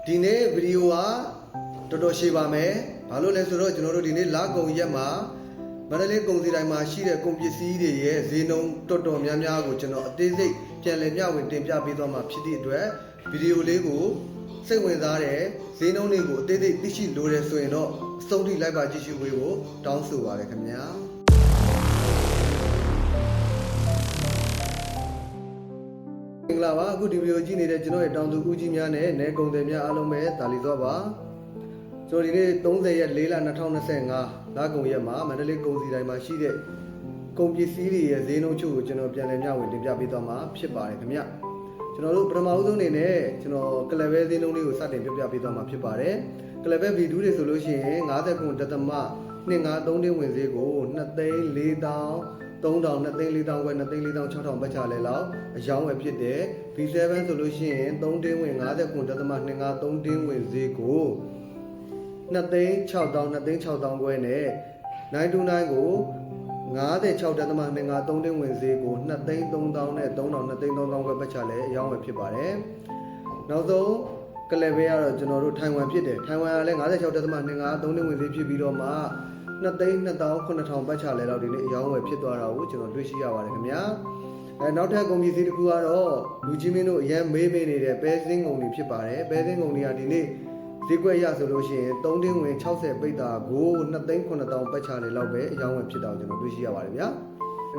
ဒီနေ့ဗီဒီယိုကတော်တော်ရှည်ပါမယ်ဘာလို့လဲဆိုတော့ကျွန်တော်တို့ဒီနေ့လာကုန်ရက်မှာမန္တလေးကုန်စည်တိုင်းမှာရှိတဲ့ကုန်ပစ္စည်းတွေရဲ့ဈေးနှုန်းတော်တော်များများကိုကျွန်တော်အသေးစိတ်ပြန်လည်မျှဝေတင်ပြပေးသွားမှာဖြစ်တဲ့အတွက်ဗီဒီယိုလေးကိုစိတ်ဝင်စားတဲ့ဈေးနှုန်းတွေကိုအသေးစိတ်သိရှိလိုတယ်ဆိုရင်တော့အဆုံးထိလိုက်ပါကြည့်ရှုပေးဖို့တောင်းဆိုပါတယ်ခင်ဗျာမင်္ဂလာပါအခုဒီဗီဒီယိုကြည့်နေတဲ့ကျွန်တော်ရဲ့တောင်သူဦးကြီးများနဲ့နယ်ကုန်သည်များအားလုံးပဲဒါလီသွားပါကျွန်တော်ဒီနေ့30ရက်4လ2025လကုန်ရက်မှာမန္တလေးကုန်စည်တိုင်းမှာရှိတဲ့ကုန်ပစ္စည်းတွေရဲ့ဈေးနှုန်းချုပ်ကိုကျွန်တော်ပြန်လည်မျှဝေတင်ပြပေးသွားမှာဖြစ်ပါတယ်ခင်ဗျကျွန်တော်တို့ပထမဦးဆုံးအနေနဲ့ကျွန်တော်ကလပ်ပဲဈေးနှုန်းလေးကိုစတင်ပြပြပေးသွားမှာဖြစ်ပါတယ်ကလပ်ပဲဗီဒူးတွေဆိုလို့ရှိရင်59.253တင်းဝင်ဈေးကို2,400,000 3,000 2,400,000 ခွဲ 2,400,000 ပတ်ချလဲလောက်အယောင်းဝယ်ဖြစ်တယ် V7 ဆိုလို့ရှိရင်3တင်းဝင်59.253တင်းဝင်ဈေးကို2,600,000 2,600,000 ခွဲနဲ့929ကို56.253တင်းဝင်ဈေးကို2,300,000နဲ့3,000 2,300,000 ခွဲပတ်ချလဲအယောင်းဝယ်ဖြစ်ပါတယ်နောက်ဆုံးကလပ်ပဲကတော့ကျွန်တော်တို့ထိုင်ဝမ်ဖြစ်တယ်ထိုင်ဝမ်ကလည်း56.253တင်းဝင်ဈေးဖြစ်ပြီးတော့မှ2,200,000 ပတ်ချလဲတော့ဒီနေ့အယောင်းဝယ်ဖြစ်သွားတာကိုကျွန်တော်တွေ့ရှိရပါတယ်ခင်ဗျာနောက်ထပ်ကုန်ပစ္စည်းတစ်ခုကတော့လူကြီးမင်းတို့အရန်မေးပေးနေတဲ့ပဲစင်းကုန်တွေဖြစ်ပါတယ်ပဲစင်းကုန်တွေကဒီနေ့ဈေးကွက်ရဆိုလို့ရှိရင်3တင်းဝင်60ပိတ်တာကို2,900,000ပတ်ချလဲလောက်ပဲအယောင်းဝယ်ဖြစ်တာကိုကျွန်တော်တွေ့ရှိရပါတယ်ဗျာ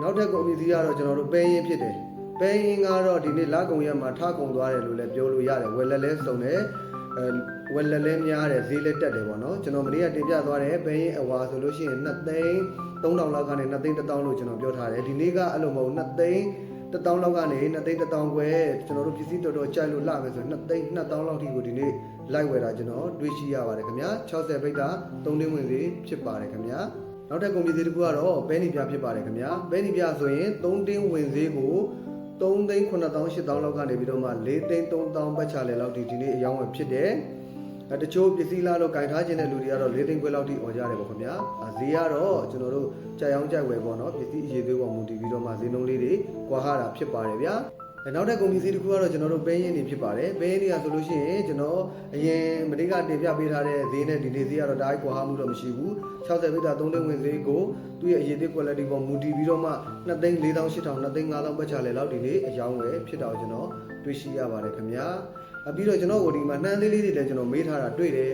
နောက်ထပ်ကုန်ပစ္စည်းကတော့ကျွန်တော်တို့ပဲရင်ဖြစ်တယ်ပဲရင်ကတော့ဒီနေ့လကုန်ရက်မှာထကုန်သွားတယ်လို့လည်းပြောလို့ရတယ်ဝယ်လက်လဲစုံတယ်ဝယ်လက်လဲများတယ်ဈေးလဲတက်တယ်ပေါ့နော်ကျွန်တော်မနေ့ကတင်ပြသွားတယ်ပဲရင်အဝါဆိုလို့ရှိရင်2,300,000လောက်ကနေ2,100,000လို့ကျွန်တော်ပြောထားတယ်ဒီနေ့ကအဲ့လိုမဟုတ်2,100,000လောက်ကနေ2,100,000ခွဲကျွန်တော်တို့ပစ္စည်းတော်တော်ကြိုက်လို့လာမယ်ဆို2,200,000လောက်ထိကိုဒီနေ့လိုက်ဝယ်တာကျွန်တော်တွေ့ရှိရပါတယ်ခင်ဗျာ60ပိတ်က3တင်းဝင်ဈေးဖြစ်ပါတယ်ခင်ဗျာနောက်ထပ်ကုန်ပစ္စည်းတစ်ခုကတော့ပဲနီပြဖြစ်ပါတယ်ခင်ဗျာပဲနီပြဆိုရင်3တင်းဝင်ဈေးကို3,900,000 လောက်ကနေပြီးတော့မှ4,300,000ပတ်ချလဲလောက်ဒီနေ့အယောင်းဝယ်ဖြစ်တယ်တချို့ပစ္စည်းလာလို့ကင်ထားခြင်းတဲ့လူတွေကတော့4သိန်းခွဲလောက်ထိអော်ကြတယ်ပေါ့ခင်ဗျာဈေးကတော့ကျွန်တော်တို့ကြိုက်အောင်ကြိုက်ဝယ်ပေါ့နော်ပစ္စည်းအရေးသေးပေါ်မူတည်ပြီးတော့မှဈေးနှုန်းလေးတွေကွာဟတာဖြစ်ပါတယ်ဗျာနောက်ထပ်ကုန်ပစ္စည်းတစ်ခုကတော့ကျွန်တော်တို့ပဲရင်နေဖြစ်ပါတယ်ပဲရင်နေကဆိုလို့ရှိရင်ကျွန်တော်အရင်မတိကတင်ပြပေးထားတဲ့ဈေးနဲ့ဒီနေ့ဈေးကတော့ဒါကွာဟမှုတော့မရှိဘူး60ပိတ်တာ3တင်းဝင်ဈေးကိုသူ့ရဲ့အရေးသေး quality ပေါ်မူတည်ပြီးတော့မှ2,400,000 2,500,000ပတ်ချလဲလောက်ဒီနေ့အယောင်းဝယ်ဖြစ်တော့ကျွန်တော်တွေ့ရှိရပါတယ်ခင်ဗျာပြီးတော့ကျွန်တော်ကိုဒီမှာနှမ်းသေးလေးတွေလည်းကျွန်တော်မေးထားတာတွေ့တယ်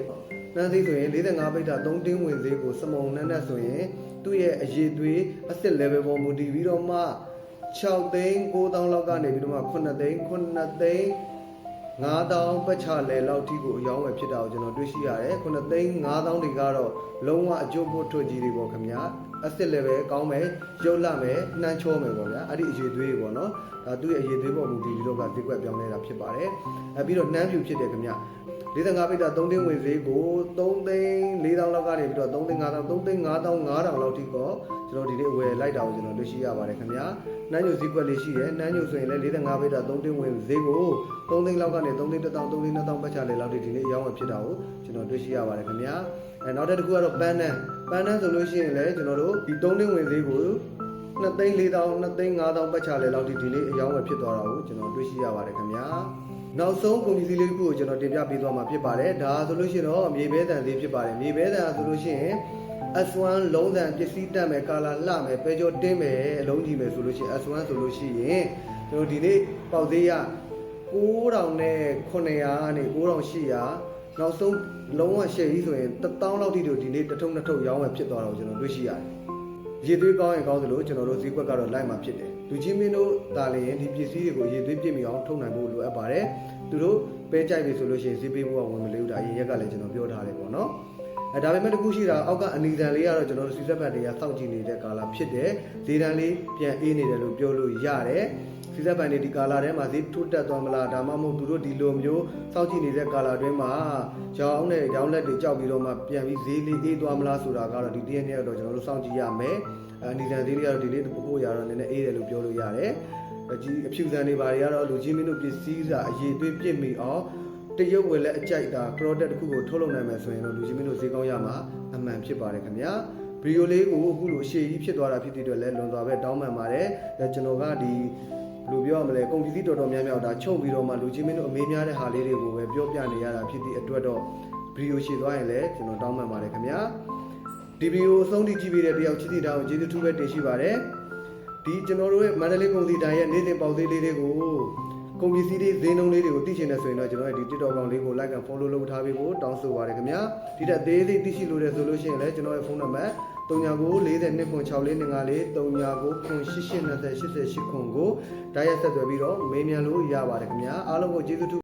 နှမ်းသေးဆိုရင်45ပိတ်တာ3တင်းဝင်ဈေးကိုစမုံနှမ်းနဲ့ဆိုရင်သူ့ရဲ့အရေးသွေးအစ်စ် level ပေါ်မူတည်ပြီးတော့မှ6,900,000 လောက်ကနေပြီးတော့မှ9,500,000 ပတ်ချလဲလောက်ထိကိုအယောင်းဝယ်ဖြစ်တာကိုကျွန်တော်တွေ့ရှိရတယ်9,500,000တွေကတော့လုံးဝအကျိုးဖို့ထွက်ကြီးတွေပေါ့ခင်ဗျာအစ်စ် level ကောင်းမယ်ရုပ်လှမယ်နှမ်းချောမယ်ပေါ့ဗျာအဲ့ဒီအရေးသွေးတွေပေါ့နော်သူ့ရဲ့အရေးသွေးပေါ်မူတည်ပြီးတော့ကဈေးကွက်ပြောင်းလဲတာဖြစ်ပါတယ်ပြီးတော့နှမ်းဖြူဖြစ်တယ်ခင်ဗျ45ပိတ်တာ3တင်းဝင်ဈေးကို3,400,000 လောက်ကနေပြီးတော့3,500,000 3,500,000 လောက်ထိတော့ကျွန်တော်ဒီနေ့ဝယ်လိုက်တာကိုကျွန်တော်တွေ့ရှိရပါတယ်ခင်ဗျာနှမ်းညိုဈေးကွက်လေးရှိတယ်နှမ်းညိုဆိုရင်လည်း45ပိတ်တာ3တင်းဝင်ဈေးကို3,000,000 လောက်ကနေ3,100,000 3,200,000 ပတ်ချလဲလောက်ထိဒီနေ့အယောင်းဝယ်ဖြစ်တာကိုကျွန်တော်တွေ့ရှိရပါတယ်ခင်ဗျာနောက်တစ်ခုကတော့ပန်းနှမ်းဆိုလို့ရှိရင်လည်းကျွန်တော်တို့ဒီ3တင်းဝင်ဈေးကို2,400,000 2,500,000 ပတ်ချလဲလောက်ထိဒီနေ့အယောင်းဝယ်ဖြစ်သွားတာကိုကျွန်တော်တွေ့ရှိရပါတယ်ခင်ဗျာနောက်ဆုံးကုန်ပစ္စည်းလေးတစ်ခုကိုကျွန်တော်တင်ပြပေးသွားမှာဖြစ်ပါတယ်ဒါဆိုလို့ရှိရင်တော့မြေပဲတန်သေးဖြစ်ပါတယ်မြေပဲတန်ဆိုလို့ရှိရင် S1 လုံးတန်ပစ္စည်းတက်မယ်ကာလာလှမယ်ပဲကြောတင်းမယ်အလုံးကြီးမယ်ဆိုလို့ရှိရင် S1 ဆိုလို့ရှိရင်ကျွန်တော်ဒီနေ့ပေါက်သေးရ9,900နဲ့9,800နောက်ဆုံးလုံးဝရှယ်ကြီးဆိုရင်1,000လောက်ထိတို့ဒီနေ့တစ်ထုပ်နှစ်ထုပ်ရောင်းဝယ်ဖြစ်သွားတာကိုကျွန်တော်တွေ့ရှိရတယ်ရေသွေးကောင်းရင်ကောင်းသလိုကျွန်တော်တို့ဈေးကွက်ကတော့လိုက်မှာဖြစ်တယ်လူကြီးမင်းတို့ဒါလည်းဒီပစ္စည်းတွေကိုရေသွေးပြည့်မီအောင်ထုတ်နိုင်ဖို့လိုအပ်ပါတယ်သူတို့ပဲကြိုက်ပြီဆိုလို့ရှိရင်ဈေးပေးဖို့ကဝင်မလေးဘူးဒါအရင်ရက်ကလည်းကျွန်တော်ပြောထားတယ်ပေါ့နော်ဒါပေမဲ့တခုရှိတာအောက်ကအနီတန်လေးကတော့ကျွန်တော်တို့စီဆက်ဖက်တွေကစောင့်ကြည့်နေတဲ့ကာလဖြစ်တယ်ဈေးတန်းလေးပြန်အေးနေတယ်လို့ပြောလို့ရတယ်စီဆက်ဖက်တွေဒီကာလထဲမှာဈေးထိုးတက်သွားမလားဒါမှမဟုတ်သူတို့ဒီလိုမျိုးစောင့်ကြည့်နေတဲ့ကာလအတွင်းမှာရောင်းနဲ့ရောင်းလက်တွေကြောက်ပြီးတော့မှပြန်ပြီးဈေးလေးအေးသွားမလားဆိုတာကတော့ဒီတရက်နေ့တော့ကျွန်တော်တို့စောင့်ကြည့်ရမယ်အနီတန်ဈေးလေးကတော့ဒီလေးပို့ရတော့နည်းနည်းအေးတယ်လို့ပြောလို့ရတယ်ကြီးအဖြူစံတွေဘာတွေကတော့လူကြီးမင်းတို့ပစ္စည်းစာအရေးသွေးပြည့်မီအောင်တရုတ်ဝယ်လက်အကြိုက်တာ product တစ်ခုကိုထုတ်လုပ်နိုင်မယ်ဆိုရင်တော့လူကြီးမင်းတို့ဈေးကောင်းရမှာအမှန်ဖြစ်ပါတယ်ခင်ဗျာဗီဒီယိုလေးကိုအခုလိုရှေ့ကြီးဖြစ်သွားတာဖြစ်တဲ့အတွက်လည်းလွန်စွာပဲတောင်းပန်ပါတယ်ကျွန်တော်ကဒီလူပြောရမလဲကုန်ပစ္စည်းတော်တော်များများဒါချုပ်ပြီးတော့မှလူချင်းမင်းတို့အမေးများတဲ့ဟာလေးတွေကိုပဲဗ ပြောပြနေရတာဖြစ်သည့်အတွက်တော့ဗီဒီယိုရှည်သွားရင်လည်းကျွန်တော်တောင်းပန်ပါတယ်ခင်ဗျာဒီဗီဒီယိုအဆုံးထိကြည့်ပေးတဲ့တယောက်ချစ်တီတောင်းကျေးဇူးထူးပဲတင်ရှိပါတယ်ဒီကျွန်တော်တို့ရဲ့မန္တလေးကုန်စည်တိုင်းရဲ့နေ့စဉ်ပေါက်သေးလေးတွေကိုကုန်ပစ္စည်းတွေဈေးနှုန်းလေးတွေကိုသိချင်တဲ့ဆိုရင်တော့ကျွန်တော်ရဲ့ဒီ TikTok ကောင်လေးကို like and follow လုပ်ထားပေးဖို့တောင်းဆိုပါရခင်ဗျာဒီတက်သေးသေးသိရှိလို့ရဆိုလို့ရှိရင်လည်းကျွန်တော်ရဲ့ဖုန်းနံပါတ်39942454 3994882888ခွန်ကိုတိုက်ရိုက်ဆက်သွယ်ပြီးတော့မေးမြန်းလို့ရပါတယ်ခင်ဗျာအားလုံးကိုကျေးဇူး